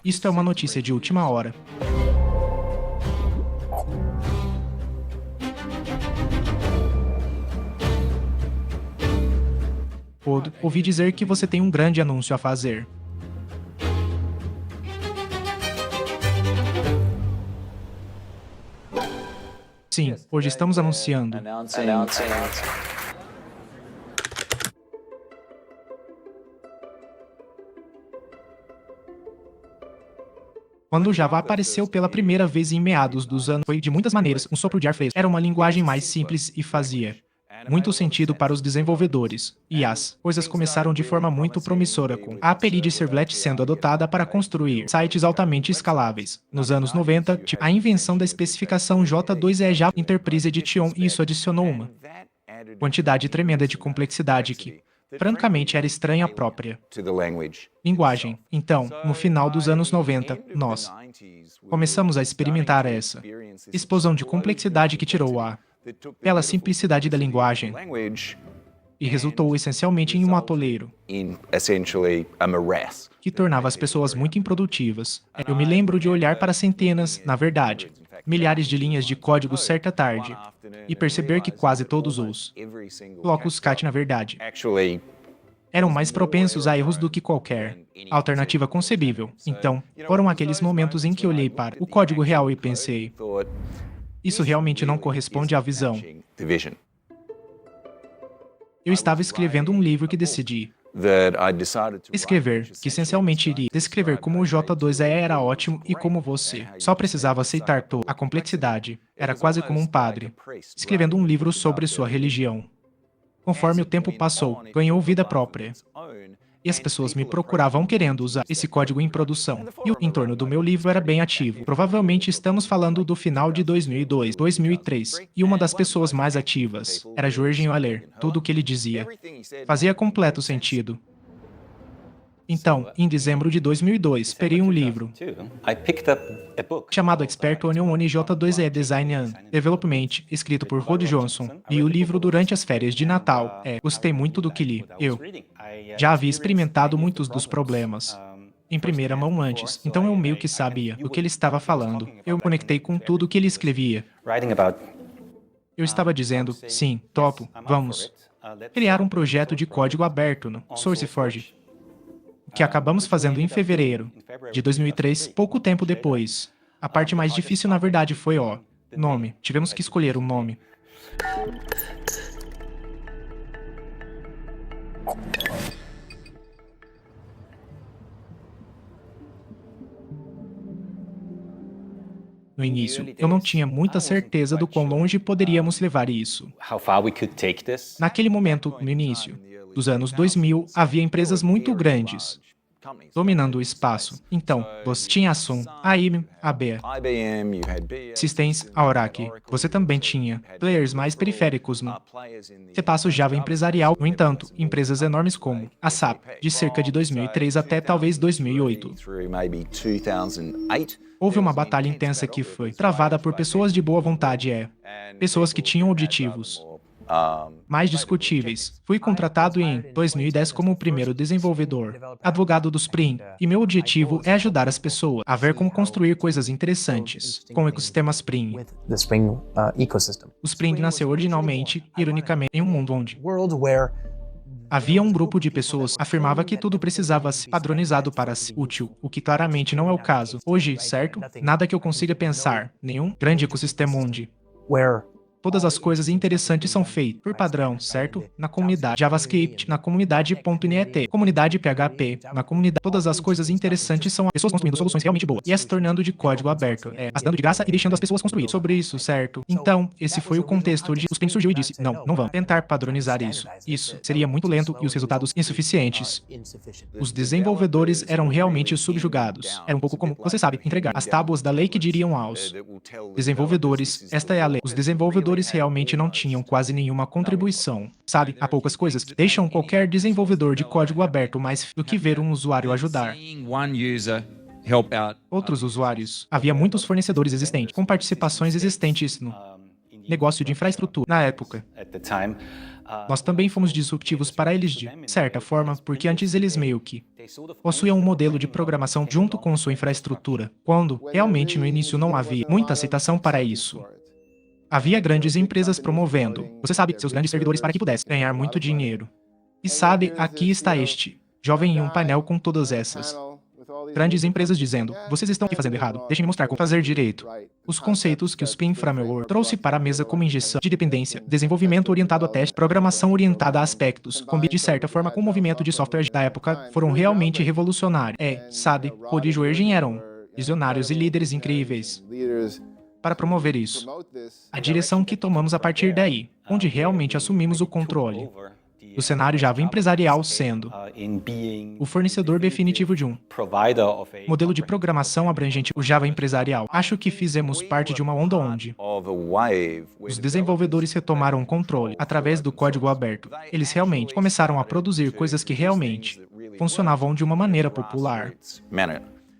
Isto é uma notícia de última hora. Ouvi dizer que você tem um grande anúncio a fazer. Sim, hoje estamos anunciando. Quando o Java apareceu pela primeira vez em meados dos anos, foi de muitas maneiras um sopro de ar fresco. Era uma linguagem mais simples e fazia muito sentido para os desenvolvedores. E as coisas começaram de forma muito promissora com a API de Servlet sendo adotada para construir sites altamente escaláveis. Nos anos 90, a invenção da especificação J2EE Java Enterprise Edition, e isso adicionou uma quantidade tremenda de complexidade que, francamente, era estranha à própria linguagem. Então, no final dos anos 90, nós começamos a experimentar essa explosão de complexidade que tirou a bela simplicidade da linguagem e resultou essencialmente em um atoleiro que tornava as pessoas muito improdutivas. Eu me lembro de olhar para centenas, na verdade, milhares de linhas de código certa tarde e perceber que quase todos os blocos CAT, na verdade, eram mais propensos a erros do que qualquer alternativa concebível. Então, foram aqueles momentos em que olhei para o código real e pensei, isso realmente não corresponde à visão. Eu estava escrevendo um livro que decidi escrever, que essencialmente iria descrever como o J2EE era ótimo e como você só precisava aceitar toda a complexidade. Era quase como um padre escrevendo um livro sobre sua religião. Conforme o tempo passou, ganhou vida própria. E as pessoas me procuravam querendo usar esse código em produção. E o entorno do meu livro era bem ativo. Provavelmente estamos falando do final de 2002, 2003. E uma das pessoas mais ativas era George Euler. Tudo o que ele dizia fazia completo sentido. Então, em dezembro de 2002, peguei um livro chamado Expert on J2EE Design and Development, escrito por Rod Johnson, e o livro durante as férias de Natal. Gostei muito do que li. Eu já havia experimentado muitos dos problemas em primeira mão antes, então eu meio que sabia do que ele estava falando. Eu me conectei com tudo o que ele escrevia. Eu estava dizendo, sim, topo, vamos criar um projeto de código aberto no SourceForge, que acabamos fazendo em fevereiro de 2003, pouco tempo depois. A parte mais difícil, na verdade, foi o nome. Tivemos que escolher um nome. No início, eu não tinha muita certeza do quão longe poderíamos levar isso. Naquele momento, no início dos anos 2000, havia empresas muito grandes dominando o espaço. Então, você tinha a Sun, a IBM, a BEA, Systems, a Oracle. Você também tinha players mais periféricos no espaço Java empresarial. No entanto, empresas enormes como a SAP, de cerca de 2003 até talvez 2008. Houve uma batalha intensa que foi travada por pessoas de boa vontade, pessoas que tinham objetivos mais discutíveis. Fui contratado em 2010 como o primeiro desenvolvedor, advogado do Spring, e meu objetivo é ajudar as pessoas a ver como construir coisas interessantes com o ecossistema Spring. O Spring nasceu originalmente, ironicamente, em um mundo onde havia um grupo de pessoas que afirmava que tudo precisava ser padronizado para ser útil, o que claramente não é o caso. Hoje, certo? Nada que eu consiga pensar, nenhum grande ecossistema onde todas as coisas interessantes são feitas por padrão, certo? Na comunidade JavaScript, na comunidade .NET, comunidade PHP, na comunidade. Todas as coisas interessantes são as pessoas construindo soluções realmente boas. E se tornando de código aberto, as dando de graça e deixando as pessoas construir. Sobre isso, certo? Então, esse foi o contexto onde o Spring surgiu e disse, não vamos tentar padronizar isso. Isso seria muito lento e os resultados insuficientes. Os desenvolvedores eram realmente subjugados. Era um pouco como, você sabe, entregar as tábuas da lei que diriam aos desenvolvedores, esta é a lei. Os desenvolvedores realmente não tinham quase nenhuma contribuição. Sabe, há poucas coisas que deixam qualquer desenvolvedor de código aberto mais do que ver um usuário ajudar outros usuários. Havia muitos fornecedores existentes, com participações existentes no negócio de infraestrutura. Na época, Nós também fomos disruptivos para eles de certa forma, porque antes eles meio que possuíam um modelo de programação junto com sua infraestrutura, quando, realmente no início não havia muita aceitação para isso. Havia grandes empresas promovendo, você sabe, seus grandes servidores para que pudessem ganhar muito dinheiro. E sabe, aqui está este jovem em um painel com todas essas grandes empresas dizendo, vocês estão aqui fazendo errado, deixem-me mostrar como fazer direito. Os conceitos que o Spin Framework trouxe para a mesa como injeção de dependência, desenvolvimento orientado a teste, programação orientada a aspectos, combina de certa forma com o movimento de software da época, foram realmente revolucionários. Sabe, Rod e Joergen eram visionários e líderes incríveis para promover isso. A direção que tomamos a partir daí, onde realmente assumimos o controle do cenário Java empresarial sendo o fornecedor definitivo de um modelo de programação abrangente, o Java empresarial. Acho que fizemos parte de uma onda onde os desenvolvedores retomaram o controle através do código aberto. Eles realmente começaram a produzir coisas que realmente funcionavam de uma maneira popular.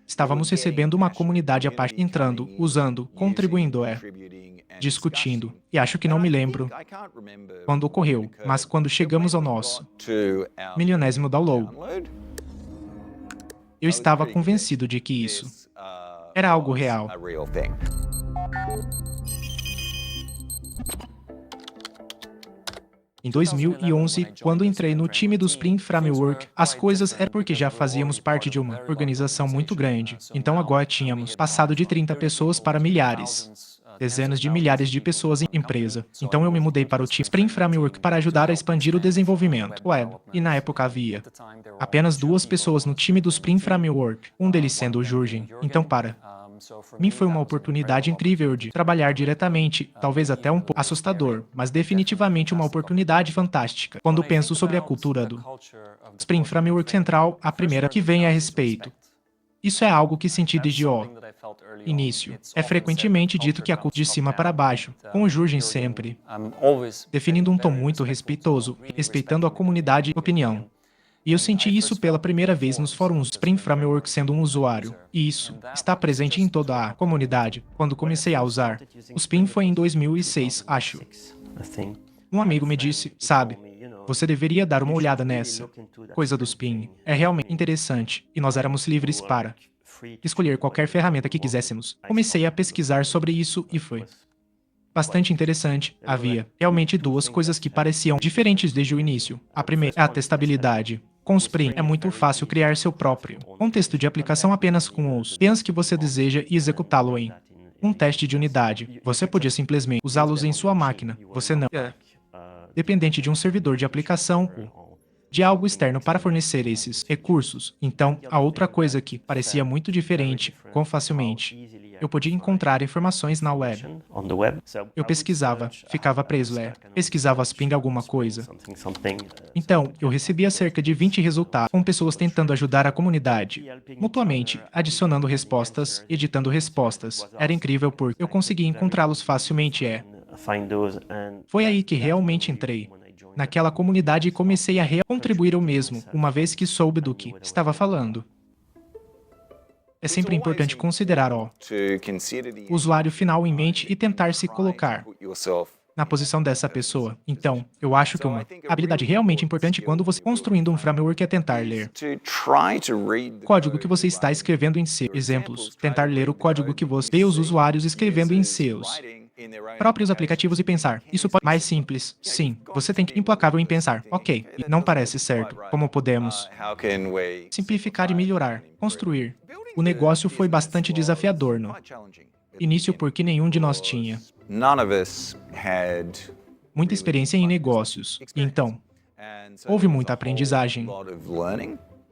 Estávamos recebendo uma comunidade à parte, entrando, usando, contribuindo, discutindo. E acho que não me lembro quando ocorreu, mas quando chegamos ao nosso milionésimo download, eu estava convencido de que isso era algo real. Em 2011, quando entrei no time do Spring Framework, as coisas eram porque já fazíamos parte de uma organização muito grande. Então agora tínhamos passado de 30 pessoas para milhares. Dezenas de milhares de pessoas em empresa. Então eu me mudei para o time Spring Framework para ajudar a expandir o desenvolvimento web. E na época havia apenas 2 pessoas no time do Spring Framework, um deles sendo o Jurgen. Então para mim foi uma oportunidade incrível de trabalhar diretamente, talvez até um pouco assustador, mas definitivamente uma oportunidade fantástica. Quando penso sobre a cultura do Spring Framework Central, a primeira que vem a respeito. Isso é algo que senti desde o início. É frequentemente dito que a cultura de cima para baixo, com o Jurgen sempre definindo um tom muito respeitoso, respeitando a comunidade e opinião. E eu senti isso pela primeira vez nos fóruns Spring Framework sendo um usuário. E isso está presente em toda a comunidade. Quando comecei a usar, o Spin foi em 2006, acho. Um amigo me disse, sabe, você deveria dar uma olhada nessa coisa do Spin. É realmente interessante. E nós éramos livres para escolher qualquer ferramenta que quiséssemos. Comecei a pesquisar sobre isso e foi bastante interessante. Havia realmente 2 coisas que pareciam diferentes desde o início. A primeira é a testabilidade. Com o Spring, é muito fácil criar seu próprio contexto de aplicação apenas com os bens que você deseja e executá-lo em um teste de unidade. Você podia simplesmente usá-los em sua máquina. Você não dependente de um servidor de aplicação ou de algo externo para fornecer esses recursos. Então, a outra coisa que parecia muito diferente, quão facilmente eu podia encontrar informações na web. Eu pesquisava, ficava preso, pesquisava Sping alguma coisa. Então, eu recebia cerca de 20 resultados, com pessoas tentando ajudar a comunidade, mutuamente, adicionando respostas, editando respostas. Era incrível porque eu conseguia encontrá-los facilmente, Foi aí que realmente entrei naquela comunidade e comecei a contribuir eu mesmo, uma vez que soube do que estava falando. É sempre importante considerar o usuário final em mente e tentar se colocar na posição dessa pessoa. Então, eu acho que uma habilidade realmente importante quando você está construindo um framework é tentar ler o código que você está escrevendo em seus exemplos, tentar ler o código que você vê os usuários escrevendo em seus próprios aplicativos e pensar, isso pode ser mais simples. Sim, você tem que ser implacável em pensar, ok, não parece certo, como podemos simplificar e melhorar, construir. O negócio foi bastante desafiador no início porque nenhum de nós tinha muita experiência em negócios. E então, houve muita aprendizagem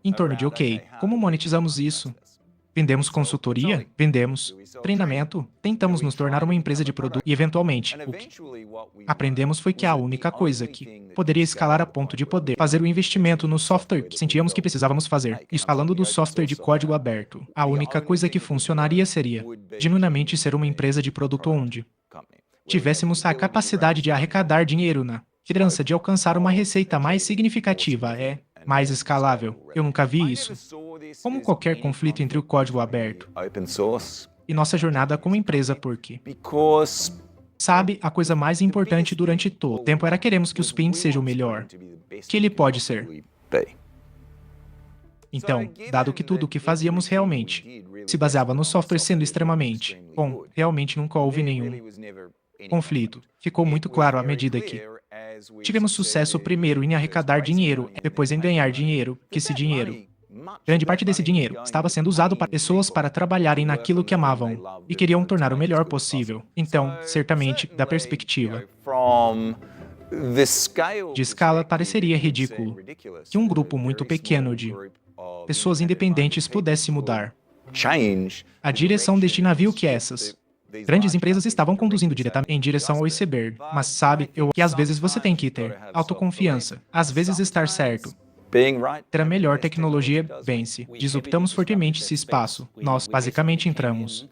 em torno de, ok, como monetizamos isso? Vendemos consultoria? Vendemos. Treinamento? Tentamos nos tornar uma empresa de produto e, eventualmente, o que aprendemos foi que a única coisa que poderia escalar a ponto de poder fazer o investimento no software que sentíamos que precisávamos fazer. Isso falando do software de código aberto. A única coisa que funcionaria seria, genuinamente, ser uma empresa de produto onde tivéssemos a capacidade de arrecadar dinheiro na esperança de alcançar uma receita mais significativa, mais escalável. Eu nunca vi isso. Como qualquer conflito entre o código aberto e nossa jornada como empresa, porque Sabe, a coisa mais importante durante todo o tempo era queremos que o Spring seja o melhor que ele pode ser. Então, dado que tudo o que fazíamos realmente se baseava no software sendo extremamente bom, realmente nunca houve nenhum conflito. Ficou muito claro à medida que tivemos sucesso primeiro em arrecadar dinheiro, depois em ganhar dinheiro, que esse dinheiro, grande parte desse dinheiro, estava sendo usado para pessoas para trabalharem naquilo que amavam e queriam tornar o melhor possível. Então, certamente, da perspectiva de escala, pareceria ridículo que um grupo muito pequeno de pessoas independentes pudesse mudar a direção deste navio que essas grandes empresas estavam conduzindo diretamente em direção ao iceberg. Mas sabe, que às vezes você tem que ter autoconfiança, às vezes estar certo. Ter a melhor tecnologia vence. Disruptamos fortemente esse espaço. Nós, basicamente, entramos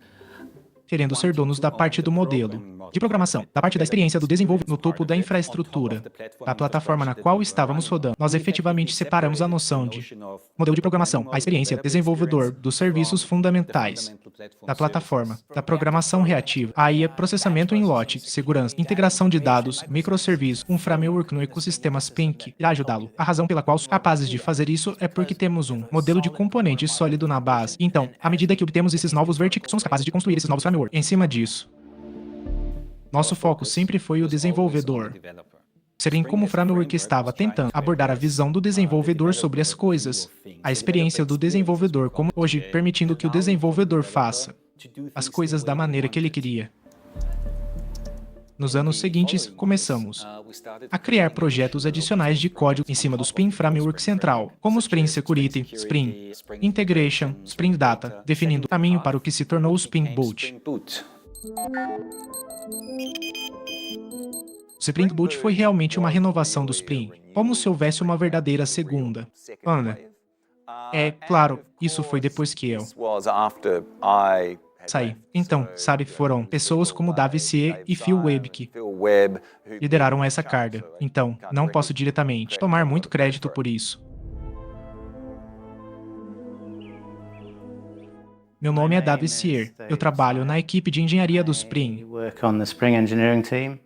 querendo ser donos da parte do modelo de programação, da parte da experiência do desenvolvimento no topo da infraestrutura, da plataforma na qual estávamos rodando. Nós efetivamente separamos a noção de modelo de programação, a experiência desenvolvedor dos serviços fundamentais, da plataforma, da programação reativa, a IA, processamento em lote, segurança, integração de dados, microserviços, um framework no ecossistema Spring que irá ajudá-lo. A razão pela qual somos capazes de fazer isso é porque temos um modelo de componente sólido na base. Então, à medida que obtemos esses novos verticais, somos capazes de construir esses novos frameworks. Em cima disso, nosso foco sempre foi o desenvolvedor. Serem como o framework estava tentando abordar a visão do desenvolvedor sobre as coisas, a experiência do desenvolvedor como hoje, permitindo que o desenvolvedor faça as coisas da maneira que ele queria. Nos anos seguintes, começamos a criar projetos adicionais de código em cima do Spring Framework central, como Spring Security, Spring Integration, Spring Data, definindo o caminho para o que se tornou o Spring Boot. O Spring Boot foi realmente uma renovação do Spring, como se houvesse uma verdadeira segunda onda. Claro, isso foi depois que eu saí. Então, sabe, foram pessoas como Davi C. e Phil Webb que lideraram essa carga. Então, não posso diretamente tomar muito crédito por isso. Meu nome é Davi Sear. Eu trabalho na equipe de engenharia do Spring.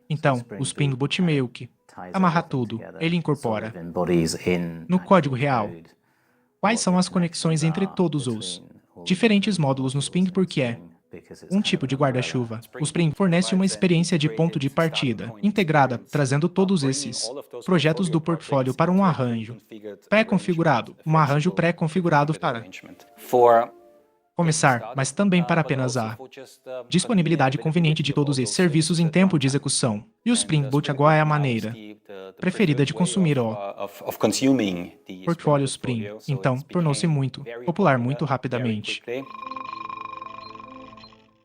Então, o Spring Boot Milk amarra tudo. Ele incorpora no código real quais são as conexões entre todos os diferentes módulos no Spring, porque é um tipo de guarda-chuva. O Spring fornece uma experiência de ponto de partida integrada, trazendo todos esses projetos do portfólio para um arranjo pré-configurado. Um arranjo pré-configurado para começar, mas também para apenas a disponibilidade conveniente de todos esses serviços em tempo de execução. E o Spring Boot agora é a maneira preferida de consumir o portfólio Spring. Então, tornou-se muito popular muito rapidamente.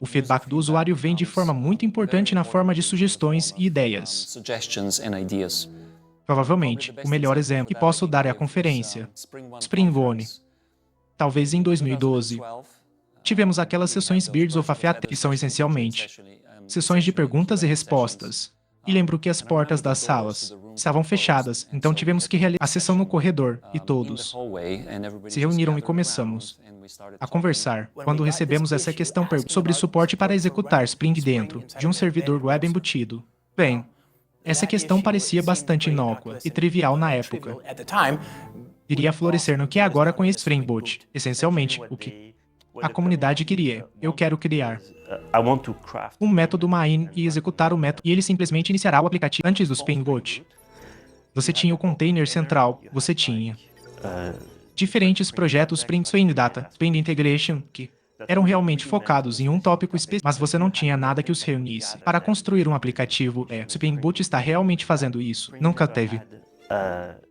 O feedback do usuário vem de forma muito importante na forma de sugestões e ideias. Provavelmente, o melhor exemplo que posso dar é a conferência Springone. Talvez em 2012. Tivemos aquelas sessões Birds of a Feather, que são essencialmente sessões de perguntas e respostas. E lembro que as portas das salas estavam fechadas, então tivemos que realizar a sessão no corredor, e todos se reuniram e começamos a conversar. Quando recebemos essa questão sobre suporte para executar Spring dentro de um servidor web embutido. Bem, essa questão parecia bastante inócua e trivial na época. Iria florescer no que é agora conhecido Spring Boot, essencialmente o que a comunidade queria. Eu quero criar um método main e executar o método, e ele simplesmente iniciará o aplicativo antes do Spring Boot. Você tinha o container central, você tinha diferentes projetos Spring Data, Spring Integration, que eram realmente focados em um tópico específico, mas você não tinha nada que os reunisse. Para construir um aplicativo, Spring Boot está realmente fazendo isso. Nunca teve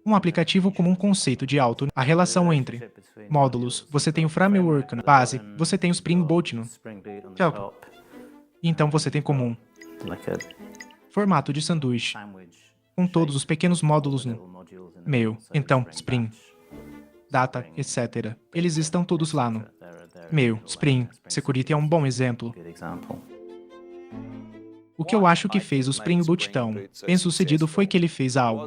um aplicativo como um conceito de a relação entre módulos. Você tem o framework na base, você tem o Spring Boot no topo. Então você tem como um formato de sanduíche, com todos os pequenos módulos no meio. Então, Spring Data, etc. Eles estão todos lá no meio. Spring Security é um bom exemplo. O que eu acho que fez o Spring Boot tão bem-sucedido foi que ele fez algo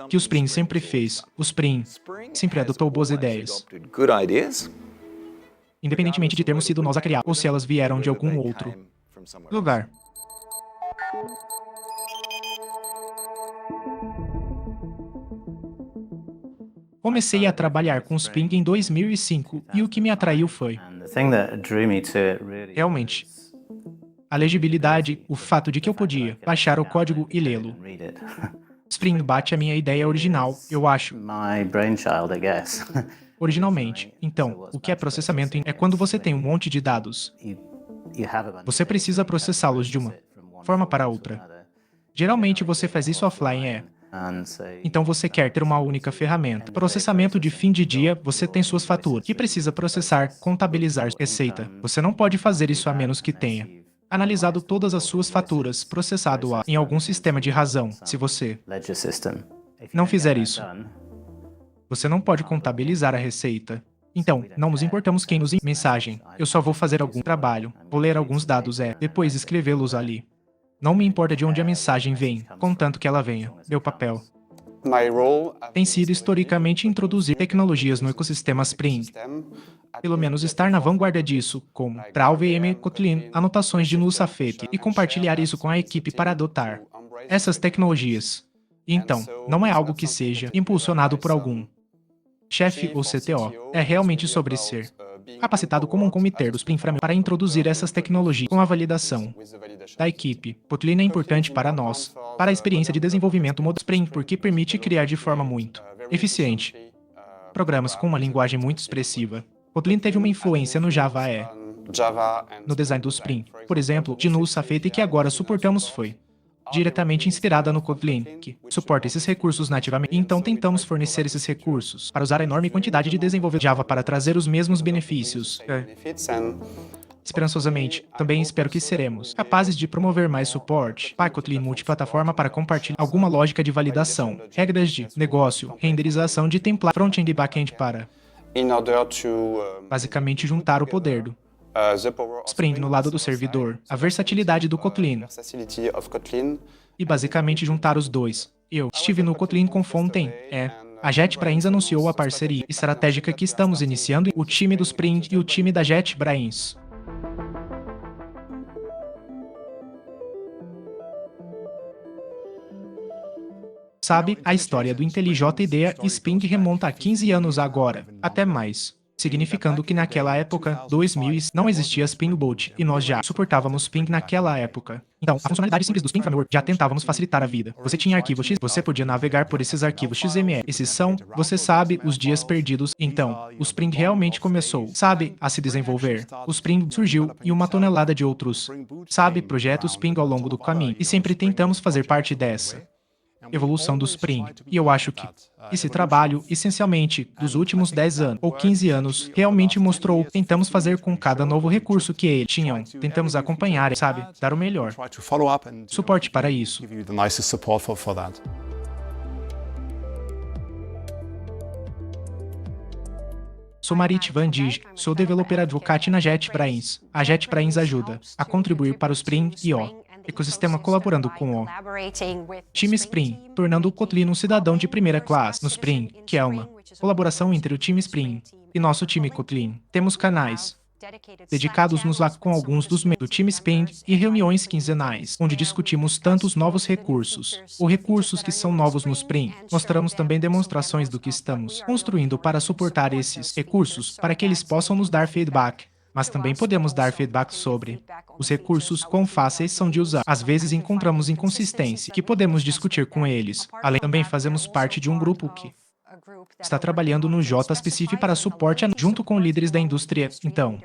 que o Spring sempre fez. O Spring sempre adotou boas ideias, independentemente de termos sido nós a criar, ou se elas vieram de algum outro lugar. Comecei a trabalhar com Spring em 2005 e o que me atraiu foi, realmente, a legibilidade, o fato de que eu podia baixar o código e lê-lo. Spring bate a minha ideia original, eu acho. Originalmente. Então, o que é processamento é quando você tem um monte de dados. Você precisa processá-los de uma forma para outra. Geralmente você faz isso offline, Então você quer ter uma única ferramenta. Processamento de fim de dia, você tem suas faturas, que precisa processar, contabilizar receita. Você não pode fazer isso a menos que tenha analisado todas as suas faturas, processado-a em algum sistema de razão. Se você não fizer isso, você não pode contabilizar a receita. Então, não nos importamos quem nos mensagem. Eu só vou fazer algum trabalho, vou ler alguns dados depois escrevê-los ali. Não me importa de onde a mensagem vem, contanto que ela venha. Meu papel tem sido historicamente introduzir tecnologias no ecossistema Spring. Pelo menos estar na vanguarda disso, como Trail VM Kotlin, anotações de Nullsafety, e compartilhar isso com a equipe para adotar essas tecnologias. Então, não é algo que seja impulsionado por algum chefe ou CTO. É realmente sobre ser capacitado como um comitê do Spring Framework para introduzir essas tecnologias com a validação da equipe. Kotlin é importante para nós, para a experiência de desenvolvimento modo Spring, porque permite criar de forma muito eficiente programas com uma linguagem muito expressiva. Kotlin teve uma influência no Java no design do Spring. Por exemplo, de Nullsafety que agora suportamos foi diretamente inspirada no Kotlin, que suporta esses recursos nativamente. Então tentamos fornecer esses recursos para usar a enorme quantidade de desenvolvedores Java para trazer os mesmos benefícios. Esperançosamente, também espero que seremos capazes de promover mais suporte para Kotlin multiplataforma para compartilhar alguma lógica de validação, regras de negócio, renderização de template front-end e back-end para basicamente juntar o poder do Spring no lado do servidor, a versatilidade do Kotlin, e basicamente juntar os dois. Eu estive no Kotlin com Fontaine, a JetBrains anunciou a parceria estratégica que estamos iniciando, o time do Spring e o time da JetBrains. Sabe, a história do IntelliJ IDEA e Spring remonta a 15 anos agora, até mais. Significando que naquela época, 2000, não existia Spring Boot, e nós já suportávamos Spring naquela época. Então, a funcionalidade simples do Spring Framework já tentávamos facilitar a vida. Você tinha arquivo X, você podia navegar por esses arquivos XML. Esses são, você sabe, os dias perdidos. Então, o Spring realmente começou, sabe, a se desenvolver. O Spring surgiu e uma tonelada de outros, sabe, projetos Spring ao longo do caminho. E sempre tentamos fazer parte dessa evolução do Spring. E eu acho que esse trabalho, essencialmente, dos últimos 10 anos ou 15 anos, realmente mostrou o que tentamos fazer com cada novo recurso que eles tinham. Tentamos acompanhar, sabe, dar o melhor suporte para isso. Sou Marit Van Dijk, sou developer advocate na JetBrains. A JetBrains ajuda a contribuir para o Spring e o ecossistema colaborando com o time Spring, tornando o Kotlin um cidadão de primeira classe no Spring, que é uma colaboração entre o time Spring e nosso time Kotlin. Temos canais dedicados nos Slack com alguns dos membros do time Spring e reuniões quinzenais, onde discutimos tantos novos recursos, ou recursos que são novos no Spring. Mostramos também demonstrações do que estamos construindo para suportar esses recursos, para que eles possam nos dar feedback. Mas também podemos dar feedback sobre os recursos quão fáceis são de usar. Às vezes encontramos inconsistência, que podemos discutir com eles. Além, também fazemos parte de um grupo que está trabalhando no JSpecific para suporte junto com líderes da indústria, então,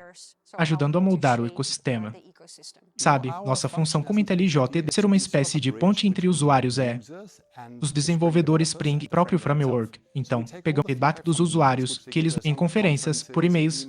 ajudando a moldar o ecossistema. Sabe, nossa função como IntelliJ é ser uma espécie de ponte entre usuários os desenvolvedores Spring e próprio framework. Então, pegamos feedback dos usuários, que eles em conferências, por e-mails,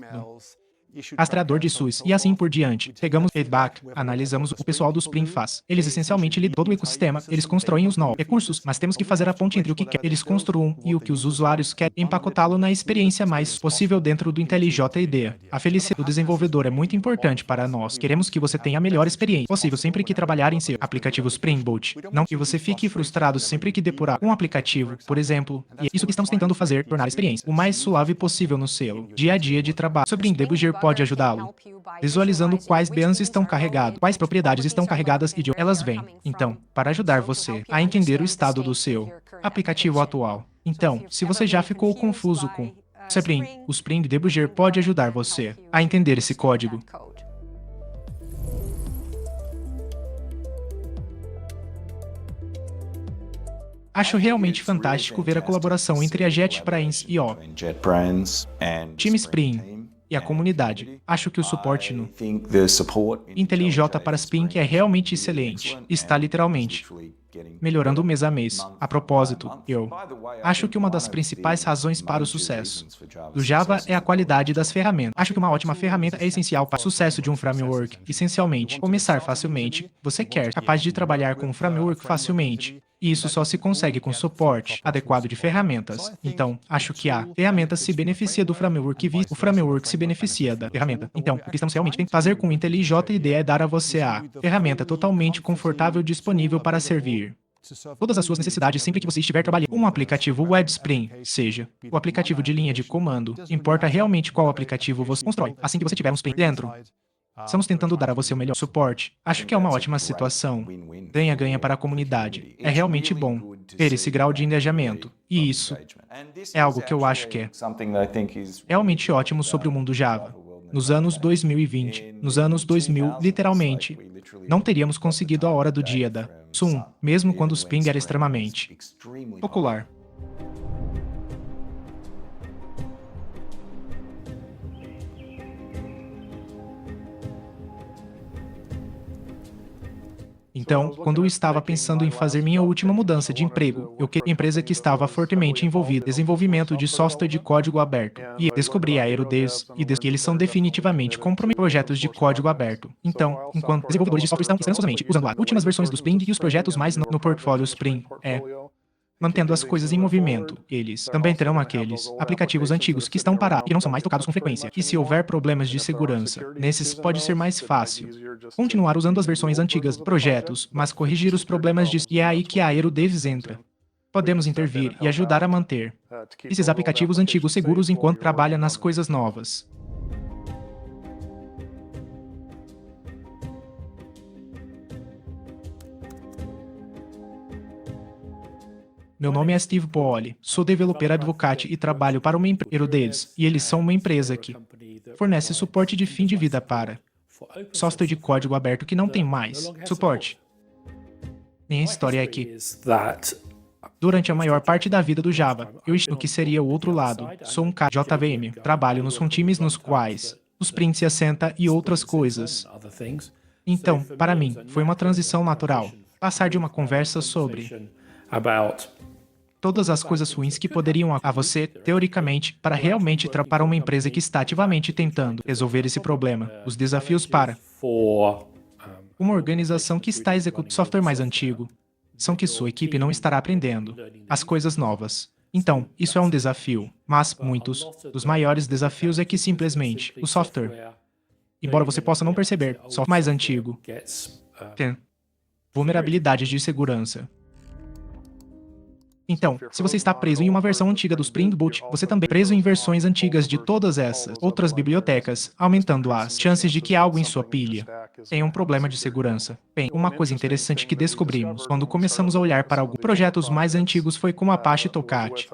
rastreador de SUS e assim por diante. Pegamos feedback, analisamos o que o pessoal do Spring faz. Eles essencialmente lidam todo o ecossistema, eles constroem os novos recursos, mas temos que fazer a ponte entre o que eles construam e o que os usuários querem, empacotá-lo na experiência mais possível dentro do IntelliJ IDEA. A felicidade do desenvolvedor é muito importante para nós. Queremos que você tenha a melhor experiência possível sempre que trabalhar em seu aplicativo Spring Boot. Não que você fique frustrado sempre que depurar um aplicativo, por exemplo. E é isso que estamos tentando fazer, tornar a experiência o mais suave possível no seu dia a dia de trabalho. Sobre debugger pode ajudá-lo. Visualizando quais bens estão carregados, quais propriedades estão carregadas e de onde elas vêm. Então, para ajudar você a entender o estado do seu aplicativo atual. Então, se você já ficou confuso com Spring, o Spring Debugger pode ajudar você a entender esse código. Acho realmente fantástico ver a colaboração entre a JetBrains e o Team Spring e a comunidade. Acho que o suporte no IntelliJ para Spring é realmente excelente. Está literalmente melhorando mês a mês. A propósito, eu acho que uma das principais razões para o sucesso do Java é a qualidade das ferramentas. Acho que uma ótima ferramenta é essencial para o sucesso de um framework. Essencialmente, começar facilmente. Você quer ser capaz de trabalhar com um framework facilmente. E isso só se consegue com suporte adequado de ferramentas. Então, acho que a ferramenta se beneficia do framework e o framework se beneficia da ferramenta. Então, o que estamos realmente tentando fazer com o IntelliJ IDEA é dar a você a ferramenta totalmente confortável e disponível para servir todas as suas necessidades sempre que você estiver trabalhando. Um aplicativo web Spring, seja o aplicativo de linha de comando, importa realmente qual aplicativo você constrói, assim que você tiver um Spring dentro. Estamos tentando dar a você o melhor suporte. Acho que é uma ótima situação. Ganha-ganha para a comunidade. É realmente bom ter esse grau de engajamento. E isso é algo que eu acho que é realmente ótimo sobre o mundo Java. Nos anos 2020, nos anos 2000, literalmente, não teríamos conseguido a hora do dia da Sun, mesmo quando o Spring era extremamente popular. Então, quando eu estava pensando em fazer minha última mudança de emprego, eu queria uma empresa que estava fortemente envolvida no desenvolvimento de software de código aberto. E descobri a AeroDevs e que eles são definitivamente comprometidos com projetos de código aberto. Então, enquanto desenvolvedores de software estão ansiosamente usando as últimas versões do Spring e os projetos mais no portfólio Spring, mantendo as coisas em movimento, eles também terão aqueles aplicativos antigos que estão parados e não são mais tocados com frequência. E se houver problemas de segurança, nesses pode ser mais fácil continuar usando as versões antigas de projetos, mas corrigir os problemas e é aí que a AeroDevs entra. Podemos intervir e ajudar a manter esses aplicativos antigos seguros enquanto trabalha nas coisas novas. Meu nome é Steve Paoli, sou developer advocate e trabalho para uma empresa deles, e eles são uma empresa que fornece suporte de fim de vida para software de código aberto que não tem mais suporte. Minha história é que, durante a maior parte da vida do Java, eu estou no que seria o outro lado. Sou um cara de JVM, trabalho com times nos quais o Spring se assenta e outras coisas. Então, para mim, foi uma transição natural, passar de uma conversa sobre todas as coisas ruins que poderiam a você, teoricamente, para realmente para uma empresa que está ativamente tentando resolver esse problema. Os desafios para uma organização que está executando software mais antigo são que sua equipe não estará aprendendo as coisas novas. Então, isso é um desafio, mas muitos dos maiores desafios é que simplesmente o software, embora você possa não perceber, software mais antigo tem vulnerabilidades de segurança. Então, se você está preso em uma versão antiga do Spring Boot, você também é preso em versões antigas de todas essas outras bibliotecas, aumentando as chances de que algo em sua pilha tenha um problema de segurança. Bem, uma coisa interessante que descobrimos quando começamos a olhar para alguns projetos mais antigos foi como Apache Tomcat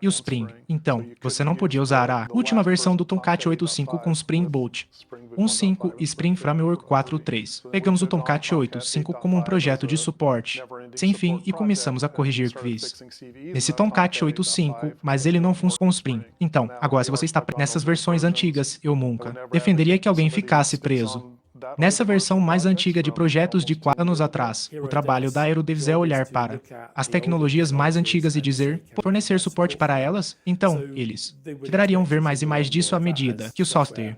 e o Spring. Então, você não podia usar a última versão do Tomcat 8.5 com Spring Boot 1.5 e Spring Framework 4.3. Pegamos o Tomcat 8.5 como um projeto de suporte sem fim e começamos a corrigir nesse Tomcat 8.5, mas ele não funciona com o Spring. Então, agora se você está nessas versões antigas, eu nunca defenderia que alguém ficasse preso nessa versão mais antiga de projetos de 4 anos atrás. O trabalho da AeroDevs é olhar para as tecnologias mais antigas e dizer, fornecer suporte para elas? Então, eles quereriam ver mais e mais disso à medida que o software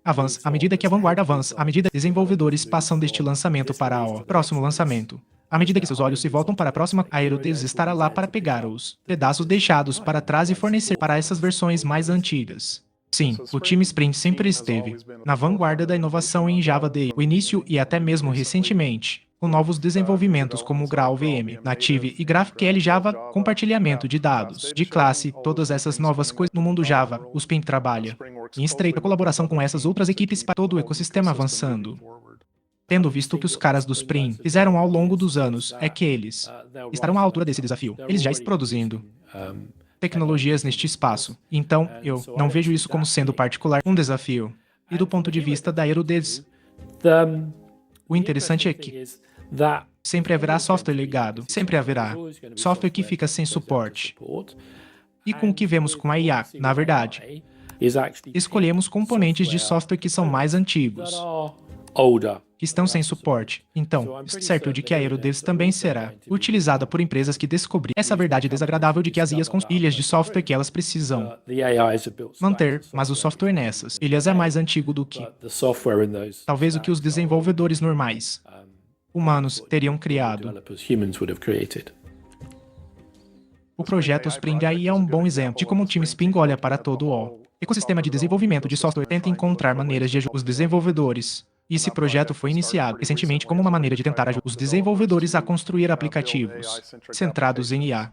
avança, à medida que a vanguarda avança, à medida que desenvolvedores passam deste lançamento para o próximo lançamento. À medida que seus olhos se voltam para a próxima, a AeroDevs estará lá para pegar os pedaços deixados para trás e fornecer para essas versões mais antigas. Sim, o time Spring sempre esteve na vanguarda da inovação em Java desde o início e até mesmo recentemente, com novos desenvolvimentos como o GraalVM, Native e GraphQL Java, compartilhamento de dados, de classe, todas essas novas coisas no mundo Java, o Spring trabalha em estreita colaboração com essas outras equipes para todo o ecossistema avançando. Tendo visto o que os caras do Spring fizeram ao longo dos anos, é que eles estarão à altura desse desafio. Eles já estão produzindo tecnologias neste espaço. Então, eu não vejo isso como sendo particular um desafio. E do ponto de vista da Aerodevs, o interessante é que sempre haverá software ligado, sempre haverá software que fica sem suporte. E com o que vemos com a IA, na verdade, escolhemos componentes de software que são mais antigos, que estão sem suporte. Então, estou certo de que a Aerodevs também será utilizada por empresas que descobriram essa verdade desagradável de que as IAs com ilhas de software que elas precisam manter, mas o software nessas ilhas é mais antigo do que talvez o que os desenvolvedores normais, humanos, teriam criado. O projeto Spring AI é um bom exemplo de como o time Spring olha para todo o ecossistema de desenvolvimento de software e tenta encontrar maneiras de ajudar os desenvolvedores. E esse projeto foi iniciado recentemente como uma maneira de tentar ajudar os desenvolvedores a construir aplicativos centrados em IA.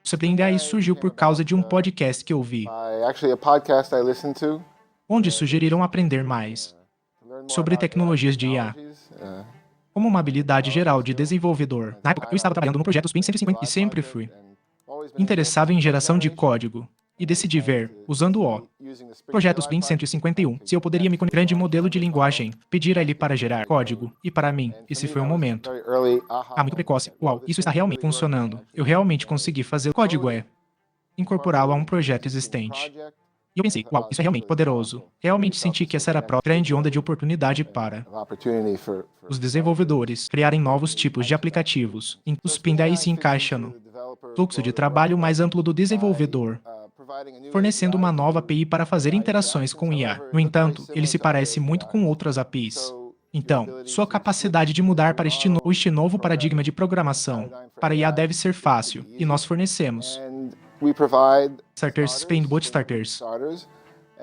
O Spring AI surgiu por causa de um podcast que eu vi, onde sugeriram aprender mais sobre tecnologias de IA como uma habilidade geral de desenvolvedor. Na época, eu estava trabalhando no projeto Spring 150 e sempre fui interessado em geração de código e decidi ver, usando o projeto Spring 151, se eu poderia me conectar com um grande modelo de linguagem, pedir a ele para gerar código, e para mim, esse foi um momento muito precoce. Uau, isso está realmente funcionando. Eu realmente consegui fazer o código incorporá-lo a um projeto existente. E eu pensei, uau, isso é realmente poderoso. Realmente senti que essa era a própria grande onda de oportunidade para os desenvolvedores criarem novos tipos de aplicativos. O Spring daí se encaixa no fluxo de trabalho mais amplo do desenvolvedor, fornecendo uma nova API para fazer interações com IA. No entanto, ele se parece muito com outras APIs. Então, sua capacidade de mudar para este novo paradigma de programação para IA deve ser fácil, e nós fornecemos starters, Spring Boot starters.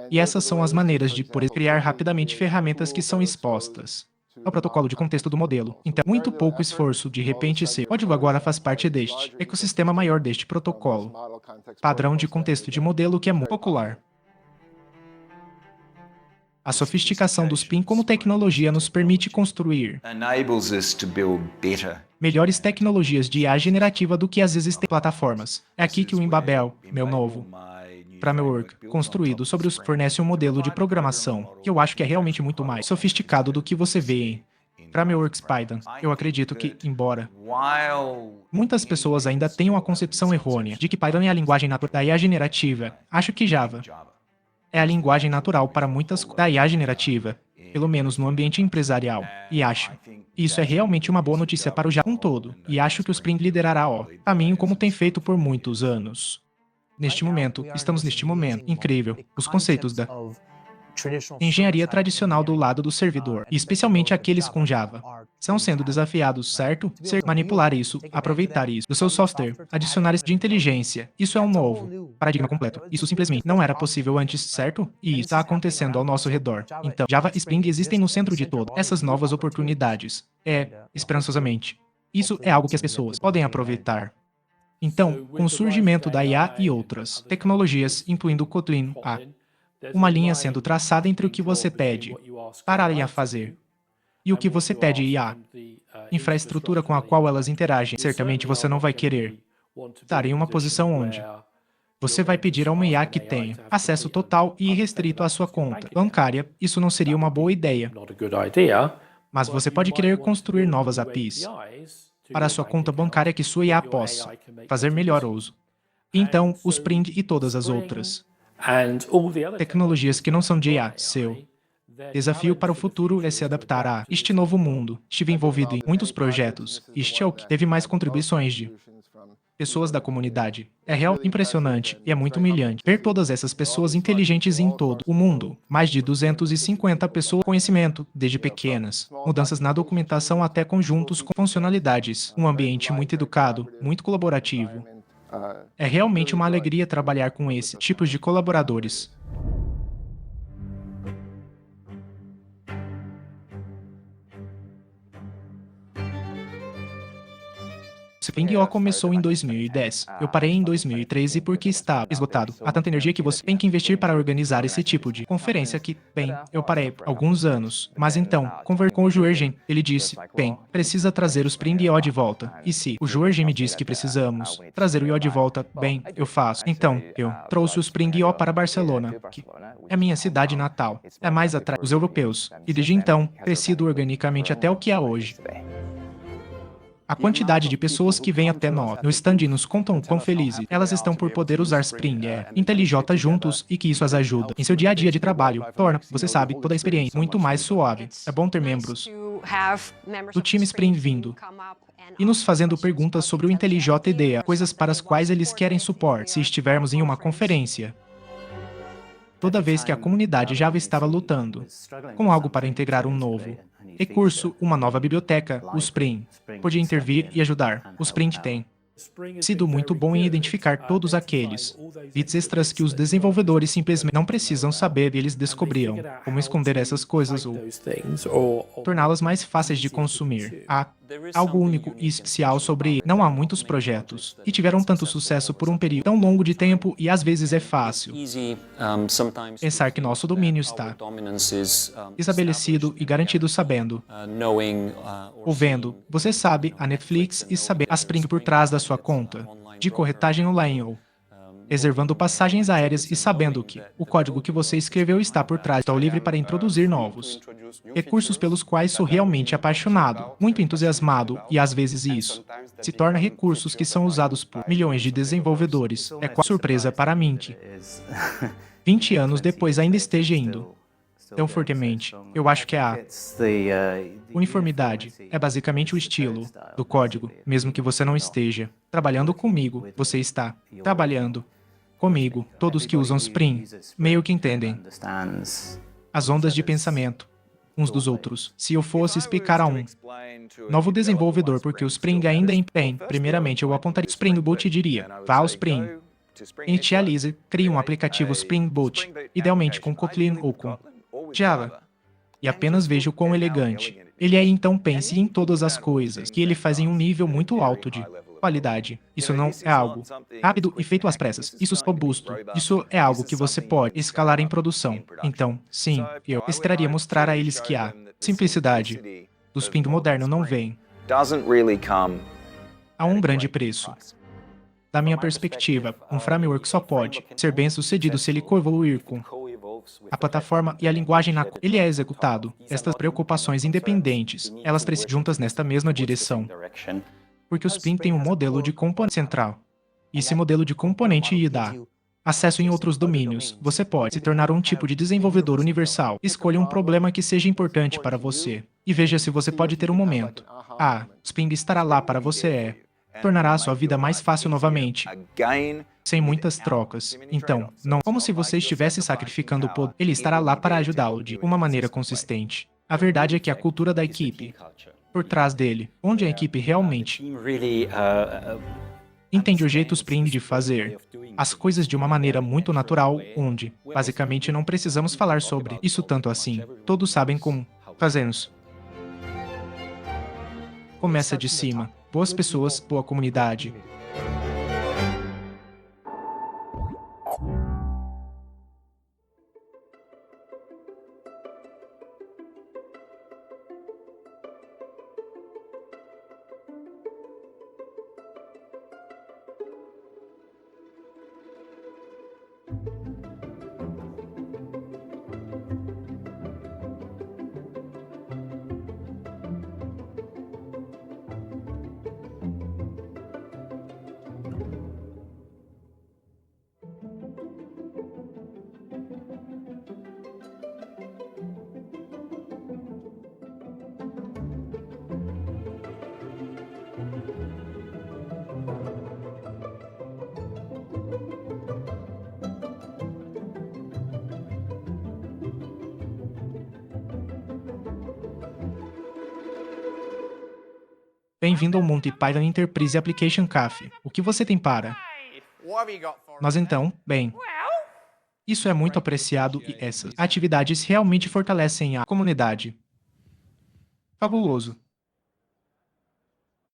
E essas são as maneiras de, por exemplo, criar rapidamente ferramentas que são expostas ao protocolo de contexto do modelo. Então, muito pouco esforço, de repente, seu código agora faz parte deste ecossistema maior deste protocolo, padrão de contexto de modelo que é muito popular. A sofisticação do Spring como tecnologia nos permite construir melhores tecnologias de IA generativa do que as existentes plataformas. É aqui que o Imbabel, meu novo framework, construído sobre os fornece um modelo de programação que eu acho que é realmente muito mais sofisticado do que você vê em frameworks Python. Eu acredito que, embora muitas pessoas ainda tenham a concepção errônea de que Python é a linguagem natural da IA generativa, acho que Java é a linguagem natural para muitas da IA generativa, pelo menos no ambiente empresarial, e acho. Isso é realmente uma boa notícia para o Java como um todo, e acho que o Spring liderará o caminho como tem feito por muitos anos. Estamos neste momento incrível, os conceitos da engenharia tradicional do lado do servidor, e especialmente aqueles com Java, estão sendo desafiados, certo? Manipular isso, aproveitar isso do seu software, adicionar isso de inteligência. Isso é um novo paradigma completo. Isso simplesmente não era possível antes, certo? E isso está acontecendo ao nosso redor. Então, Java e Spring existem no centro de todas essas novas oportunidades. Esperançosamente. Isso é algo que as pessoas podem aproveitar. Então, com o surgimento da IA e outras tecnologias, incluindo o Kotlin, há uma linha sendo traçada entre o que você pede para a IA fazer e o que você pede IA, infraestrutura com a qual elas interagem. Certamente você não vai querer estar em uma posição onde você vai pedir a uma IA que tenha acesso total e irrestrito à sua conta bancária. Isso não seria uma boa ideia. Mas você pode querer construir novas APIs para a sua conta bancária que sua IA possa fazer melhor uso. Então, o Spring e todas as outras tecnologias que não são de IA, seu desafio para o futuro é se adaptar a este novo mundo. Estive envolvido em muitos projetos, e este é o que teve mais contribuições de pessoas da comunidade. É realmente impressionante e é muito humilhante ver todas essas pessoas inteligentes em todo o mundo. Mais de 250 pessoas com conhecimento, desde pequenas mudanças na documentação até conjuntos com funcionalidades. Um ambiente muito educado, muito colaborativo. É realmente uma alegria trabalhar com esses tipos de colaboradores. Spring O começou em 2010. Eu parei em 2013 porque estava esgotado. Há tanta energia que você tem que investir para organizar esse tipo de conferência que, bem, eu parei por alguns anos. Mas então, conversei com o Juergen. Ele disse, bem, precisa trazer o Spring O de volta. E se o Juergen me disse que precisamos trazer o I.O. de volta, bem, eu faço. Então, eu trouxe o Spring O para Barcelona, que é minha cidade natal. É mais atrás dos europeus. E desde então, crescido organicamente até o que é hoje. A quantidade de pessoas que vêm até nós no stand e nos contam quão felizes elas estão por poder usar Spring IntelliJ juntos e que isso as ajuda em seu dia a dia de trabalho, torna, você sabe, toda a experiência muito mais suave. É bom ter membros do time Spring vindo e nos fazendo perguntas sobre o IntelliJ IDEA, coisas para as quais eles querem suporte se estivermos em uma conferência. Toda vez que a comunidade Java estava lutando com algo para integrar um novo recurso, uma nova biblioteca, o Spring podia intervir e ajudar. O Spring tem sido muito bom em identificar todos aqueles bits extras que os desenvolvedores simplesmente não precisam saber e eles descobriam como esconder essas coisas ou torná-las mais fáceis de consumir. Há algo único e especial sobre ele. Não há muitos projetos e tiveram tanto sucesso por um período tão longo de tempo e às vezes é fácil pensar que nosso domínio está estabelecido e garantido sabendo ou vendo, você sabe, a Netflix e saber a Spring por trás da sua conta de corretagem online ou reservando passagens aéreas e sabendo que o código que você escreveu está por trás, está livre para introduzir novos recursos pelos quais sou realmente apaixonado, muito entusiasmado, e às vezes isso se torna recursos que são usados por milhões de desenvolvedores. É quase surpresa para mim que 20 anos depois ainda esteja indo tão fortemente. Eu acho que a uniformidade é basicamente o estilo do código, mesmo que você não esteja trabalhando comigo, você está trabalhando comigo. Todos que usam Spring meio que entendem as ondas de pensamento uns dos outros. Se eu fosse explicar a um novo desenvolvedor porque o Spring ainda é em pé, primeiramente eu apontaria o Spring Boot e diria, vá ao Spring, initialize, crie um aplicativo Spring Boot, idealmente com Kotlin ou com Java, e apenas veja o quão elegante ele é, e então pense em todas as coisas que ele faz em um nível muito alto de qualidade. Isso não é algo rápido e feito às pressas. Isso é robusto. Isso é algo que você pode escalar em produção. Então, sim, eu esperaria mostrar a eles que a simplicidade do Spring moderno não vem a um grande preço. Da minha perspectiva, um framework só pode ser bem-sucedido se ele coevoluir com a plataforma e a linguagem na qual ele é executado. Estas preocupações independentes, elas precisam juntas nesta mesma direção. Porque o Spring tem um modelo de componente central. E esse modelo de componente lhe dá acesso em outros domínios. Você pode se tornar um tipo de desenvolvedor universal. Escolha um problema que seja importante para você. E veja se você pode ter um momento. Spring estará lá para você. Tornará a sua vida mais fácil novamente. Sem muitas trocas. Então, não como se você estivesse sacrificando o poder. Ele estará lá para ajudá-lo de uma maneira consistente. A verdade é que a cultura da equipe por trás dele, onde a equipe realmente entende o jeito Spring de fazer as coisas de uma maneira muito natural, onde, basicamente, não precisamos falar sobre isso tanto assim. Todos sabem como fazemos. Começa de cima. Boas pessoas, boa comunidade. Bem-vindo ao Monty Python Enterprise Application Cafe. O que você tem para nós então? Bem, isso é muito apreciado e essas atividades realmente fortalecem a comunidade. Fabuloso.